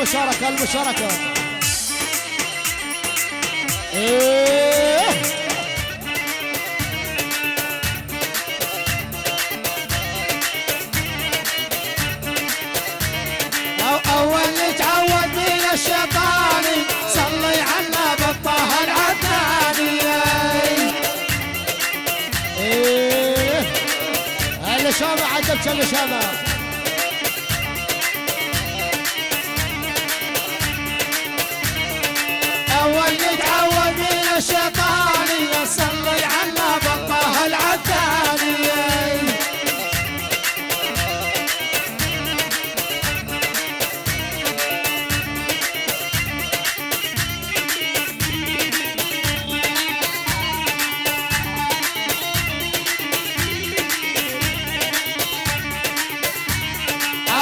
المشاركة المشاركة. ايه اول يتعود من الشيطاني صلي على بالطه العدناني. ايه الشامة عدبت الشامة. اول يتعود من الشيطاني صلي على بالطه العدناني.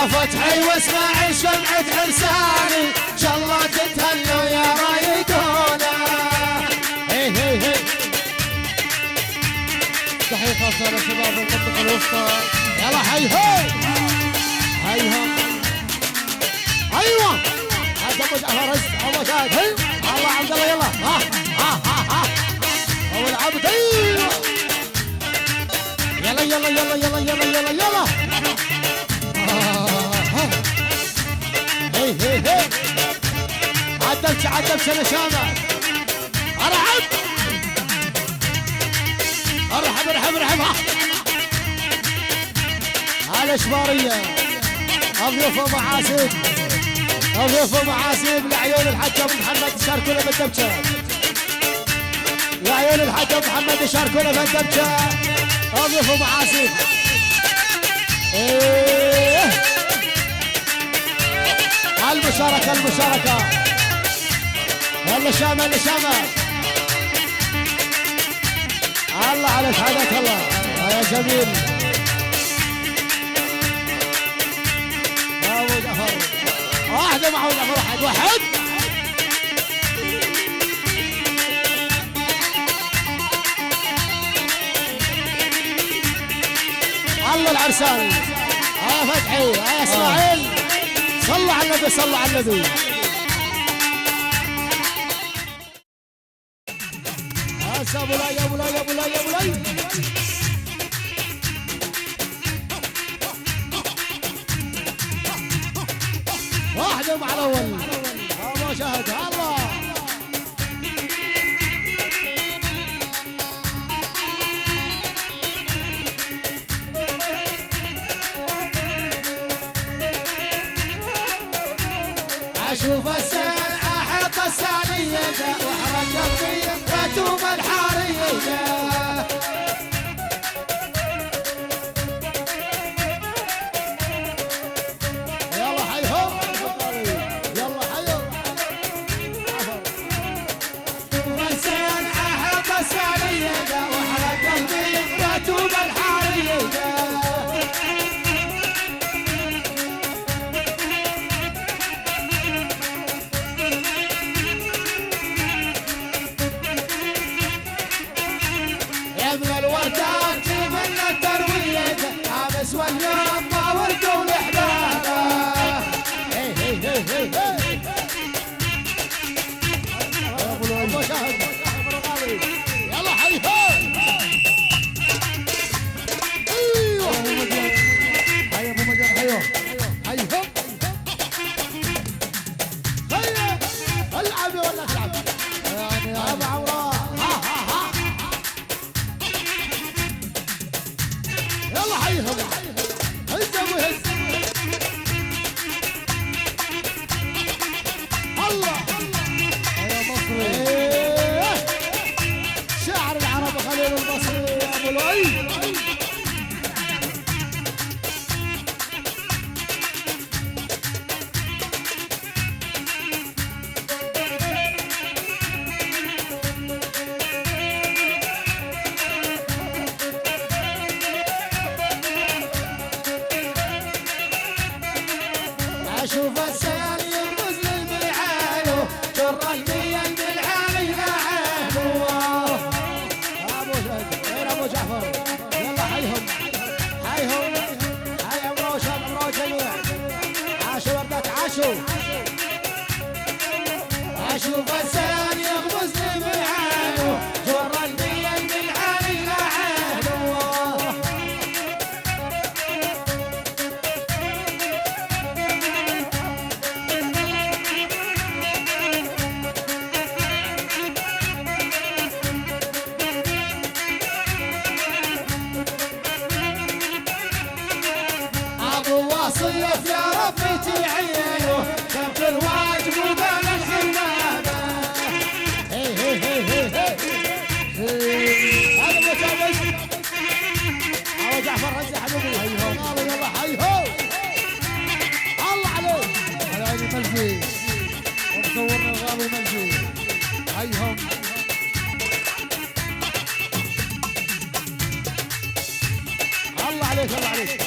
فتحي واسمع شمعة عرساني ان شاء الله تتهنوا يا رايقونا. هي هي هي تحية خاصة لشباب المنطقة الوسطى. يلا هي هي هيها ايوه هذا ابو جعفر رزق ابو جاد. هي الله عبد الله يلا ها ها ها ها ابو العبد. ايوه يلا يلا يلا يلا يلا يلا يلا. هي هي هي عدلت عدلت الشامة. ارحب ارحب ارحب ارحب. على شبارية اضيف ومعاسيب اضيف ومعاسيب لعيون الحاج ابو محمد يشاركونا بالدبكة. لعيون الحاج ابو محمد يشاركونا بالدبكة اضيف ومعاسيب. ايه المشاركة المشاركة. يلا شامة يلا شامة. الله عليك حياك الله يا جميل. ابو جعفر واحدة مع ابو جعفر واحد واحد. الله العرسان يا فتحي يا اسماعيل صلوا على النبي صلوا على النبي. هسه ابو لاي ابو لاي ابو لاي ابو لاي. واحدة مع الاول ابو شهد الله. اشوف السن احط السالية واحرق قلبي واتوب الحارية. يلا حيهم يلا حيهم. اشوف السن احط السالية واحرق قلبي واتوب الحارية. من الوردات من الترويج عابس واليوم طاول قول احبابه. هي هي هي هي ابو شهد يلا حي هي. ايوه ابو مجد هيا ابو مجد هيا هيا هيا العبي ولا تلعب يعني يا ابو عمران. يلا حيهم هز ابو هز. الله يا مصري شاعر العرب خليل المصري ابو لؤي. عليك الله عليك.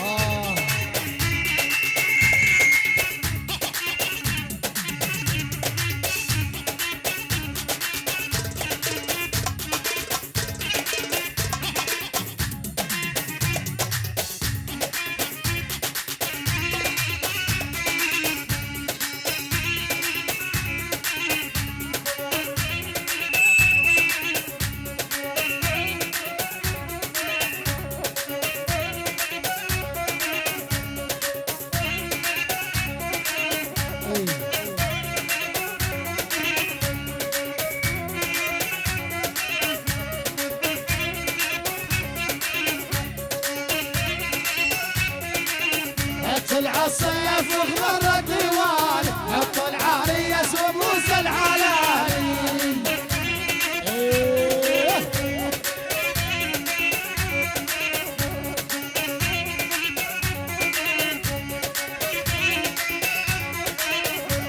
العصيف وغمر الديوان حط العريس وبوس العلالي.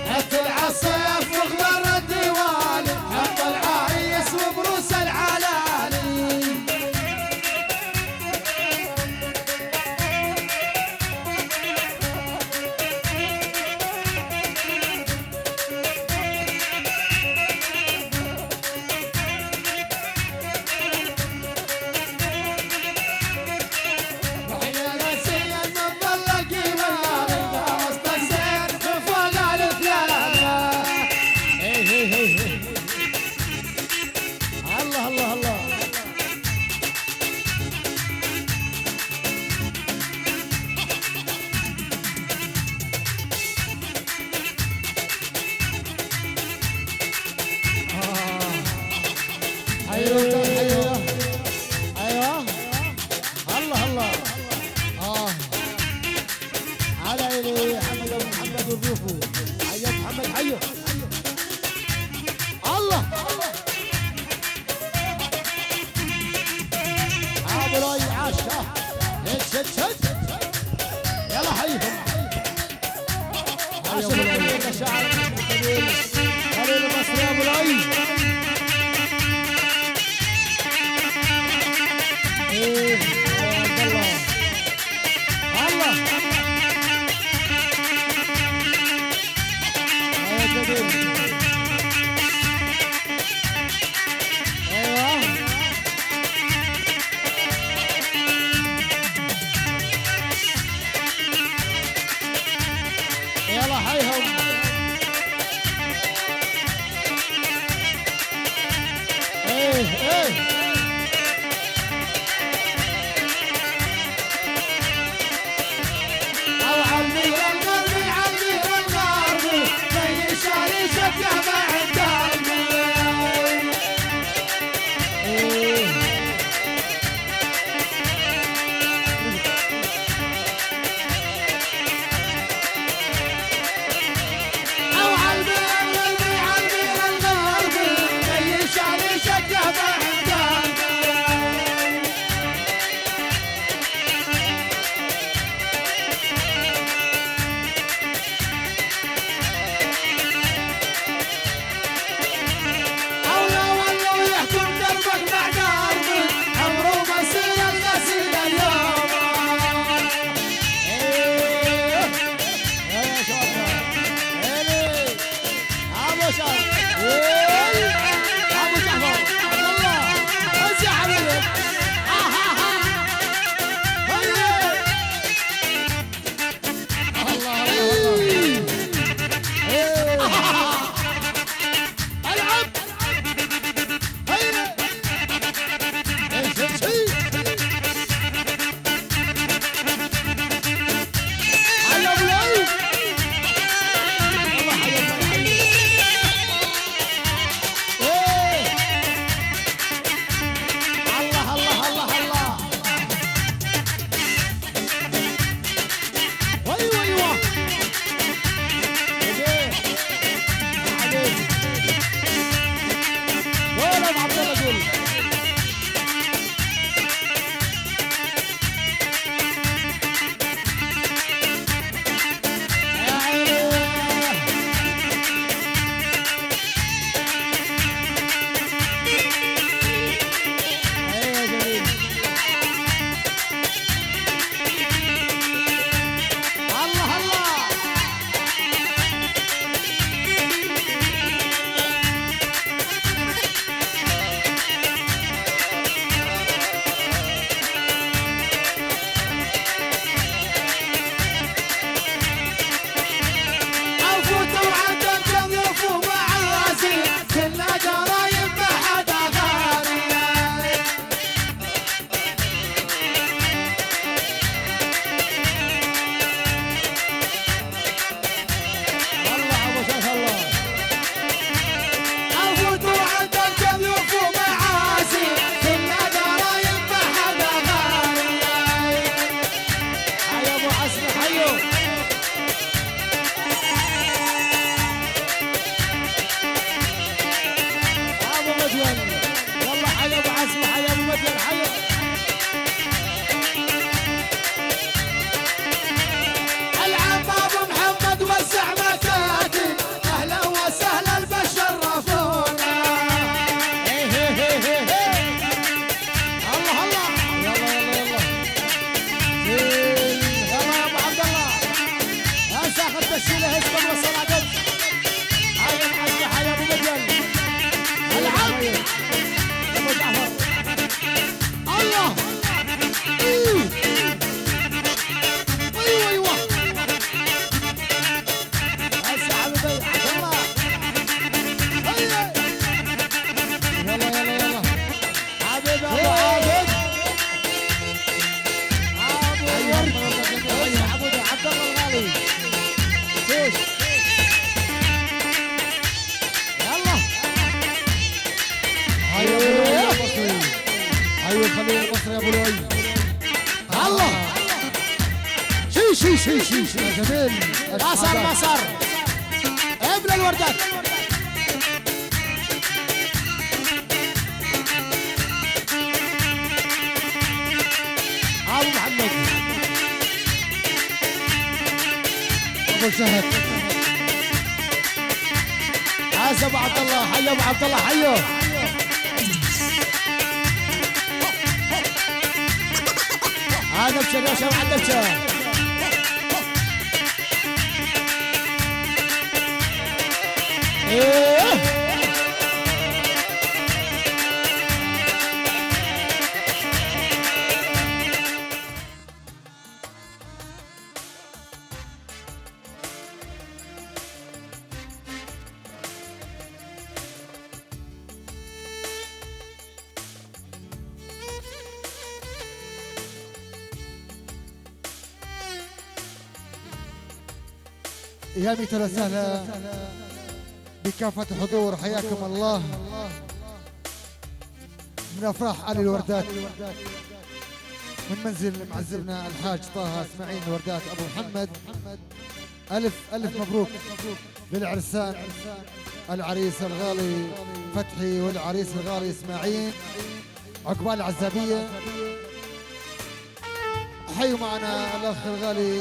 حط العصيف وغمر الديوان حط العريس وبروس العلالي. ايوه ايوه ايوه الله الله. على عيني محمد وضيوفه. حيا محمد حيا الله. ابو راي عاش شد شد يلا حيهم. عاش ابو شاعر خليل المصري ابو راي. الله يا جميل. ايوه يلا حيهم. ايه شجع بعد مدين حي. العم ابو محمد وسع مكاتب، اهلا وسهلا بشرفونا. الله الله يلا يلا يلا يلا يا ابو عبد الله. هسه اخذ تشيله هز قبل الصلاه قبل. حي معزه حي ابو مدين. العم ابو جعفر. الله ايوه ايوه هسه حبيبي عبد الله. هيا يلا يلا يلا حبيبي ابو عابد. عابد عبد الله الغالي. ايش يلا ايوه المصري، ايوه الخليل المصري يا ابو لؤي. الله شي يا جميل مصر ابن الوردات. ابو محمد ابو شهد. عايز ابو عبد الله. حي ابو عبد الله حيه. هذا ابشر يا شباب ابشر. ايه يا ميت وسهلا بكافة الحضور، حياكم الله من افراح علي الوردات من منزل معزبنا الحاج طه اسماعيل الوردات ابو محمد. الف الف مبروك للعرسان، العريس الغالي فتحي والعريس الغالي اسماعيل عقبال العزابيه. حيوا معنا الاخ الغالي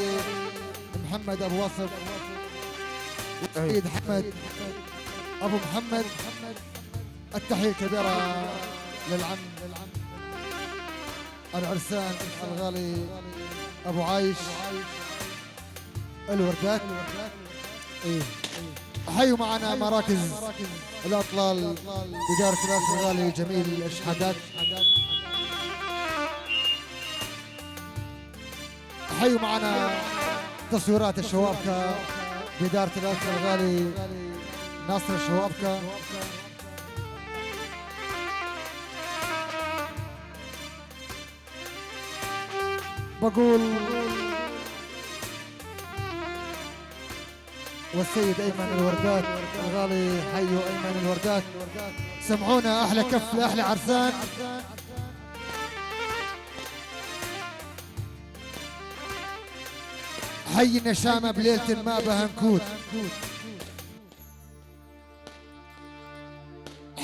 محمد ابو واصف سيد حمد ابو محمد. التحيه الكبيره للعم العرسان الغالي ابو عايش الوردات. ايه حيوا معنا مراكز الاطلال اداره الاخ الغالي جميل الشحادات. حيوا معنا تصويرات الشوابكه بإدارة الأخ الغالي ناصر الشوابكة. بقول والسيد أيمن الوردات الغالي. حيوا أيمن الوردات. سمعونا أحلى كف لأحلى عرسان. حي النشامة بليلة ما بها نكود.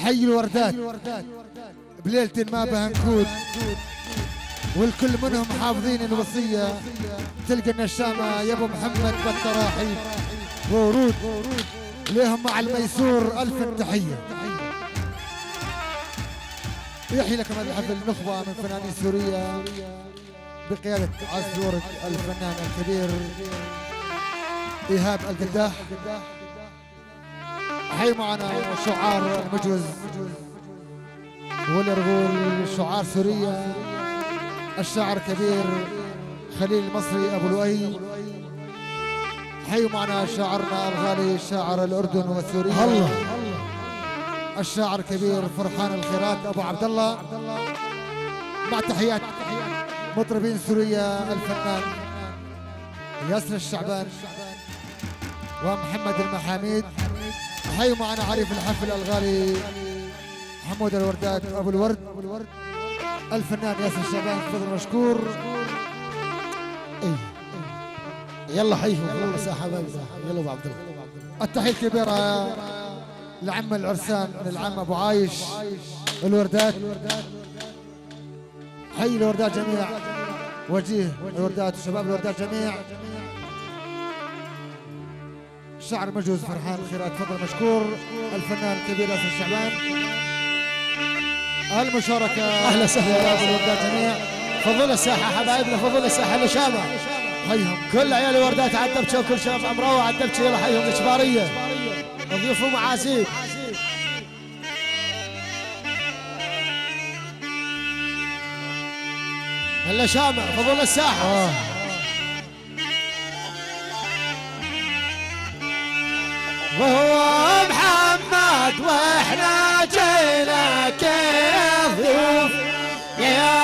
حي الوردات بليلة ما بها نكود، والكل منهم حافظين الوصية. تلقى النشامة يا ابو محمد بالتراحيب ورود لهم مع الميسور. الف التحية. يحيي لكم هذا الحفل نخبة من فنانين سوريا بقيادة عز ورد الفنان الكبير إيهاب القداح. حي معنا شعار المجوز والرغول شعار سوريا. الشاعر الكبير خليل المصري أبو لؤي. حي معنا شاعرنا الغالي شاعر الأردن وسوريا الله. الشاعر الكبير فرحان الخيرات أبو عبد الله. مع تحيات مطربين سوريا الفنان ياسر الشعبان ومحمد المحاميد. حي معنا عريف الحفل الغالي حمود الوردات ابو الورد. الفنان ياسر الشعبان تفضل مشكور. يلا حيهم يلا ساحه يلا ابو عبد الله. التحيه الكبيره لعم العرسان العم ابو عايش الوردات. حي الوردات جميع، وجيه الوردات وشباب الوردات جميع. شعر مجوز فرحان الخيرات، تفضل مشكور الفنان الكبير ياسر الشعبان. المشاركة اهلا وسهلا شباب الوردات جميع. فضول الساحة حبايبنا، فضول الساحة الشامة، حيهم كل عيال الوردات على الدبشة وكل شباب امراوة على الدبشة، يلا حيهم الإجبارية ضيوف ومعازيم. الشامة فضول الساحة وهو محمد واحنا جينا كضيوف يا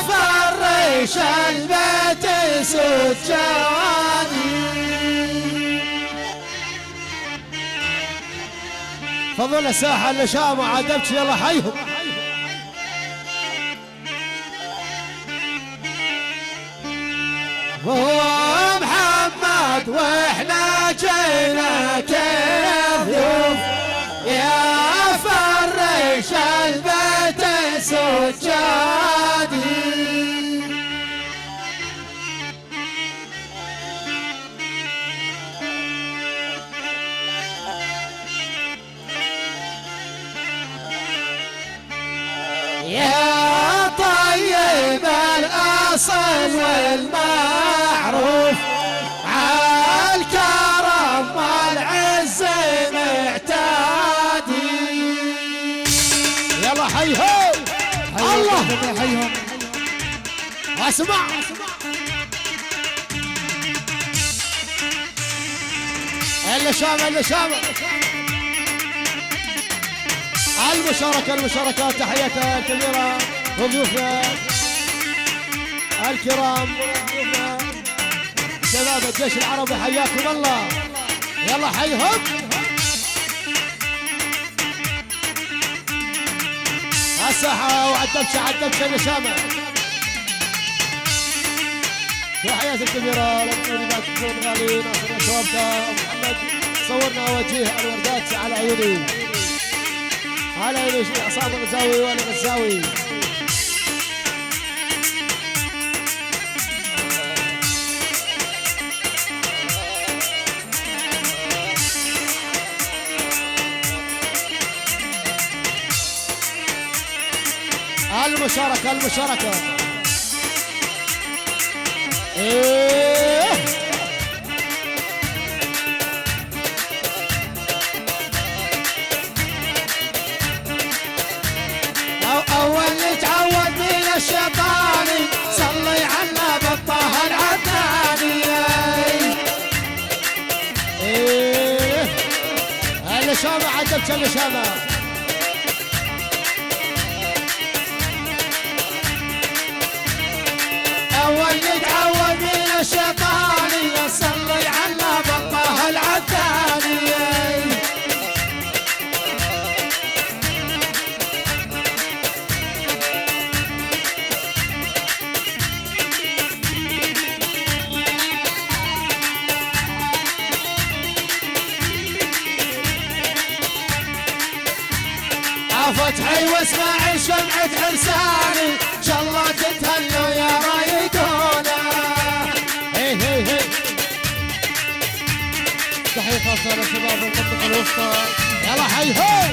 فرش البيت سود جواني. فضل الساحة اللي شاموا عدبتش يلا حيهم. وهو محمد واحنا جينا كضيوف يا فرش البيت سجادي. يا طيب الأصل والمعروف عالكرم والعز معتادي. يلا حيهم الله حيهم. اسمع اللي شام المشاركات تحياتها الكبيرة وضيوفنا الكرام شباب الجيش العربي حياكم الله. يلا حيهم الساحة وعدبشة النشامة. تحياتي الكبيرة للمولدات الكون غالي ناصر شبابنا محمد صورنا وجيه الوردات على عيوني عصام الغزاوي وانا غزاوي. المشاركة ايه اول تعود من الشيطان صلي على بطه العدناني. ايه الشامة عدبت الشامة اول يتعود من الشيطان يصلي على بطه العداني. فتحي واسمع شمعة عرساني ان شاء الله تتهنوا يا رايقونا. هي تحية خاصة لشباب المنطقة الوسطى. يلا حيهم